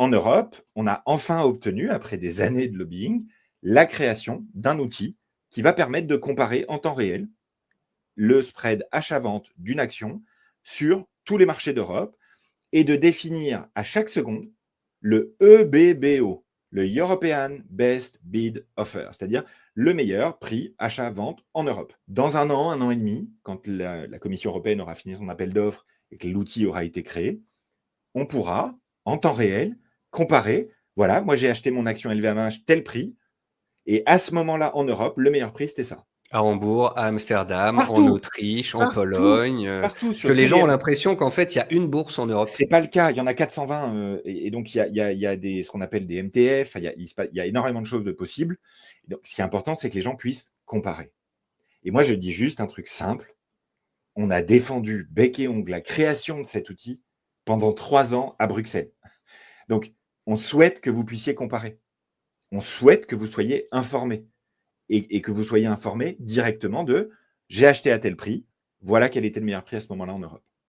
en Europe, on a enfin obtenu, après des années de lobbying, la création d'un outil qui va permettre de comparer en temps réel le spread achat-vente d'une action sur tous les marchés d'Europe et de définir à chaque seconde le EBBO, le European Best Bid Offer, c'est-à-dire le meilleur prix achat-vente en Europe. Dans un an et demi, quand la Commission européenne aura fini son appel d'offres et que l'outil aura été créé, on pourra, en temps réel, comparer, voilà, moi j'ai acheté mon action LVMH tel prix, et à ce moment-là, en Europe, le meilleur prix, c'était ça. À Hambourg, à Amsterdam, en Partout, Autriche, en partout, Pologne, partout, que sur les tous gens les... ont l'impression qu'en fait, il y a une bourse en Europe. C'est pas le cas, il y en a 420, et donc il y a des, ce qu'on appelle des MTF, il y a énormément de choses de possibles. Donc, ce qui est important, c'est que les gens puissent comparer. Et moi, je dis juste un truc simple. On a défendu bec et ongle la création de cet outil pendant 3 ans à Bruxelles. Donc, on souhaite que vous puissiez comparer. On souhaite que vous soyez informés et que vous soyez informés directement de « j'ai acheté à tel prix, voilà quel était le meilleur prix à ce moment-là en Europe ».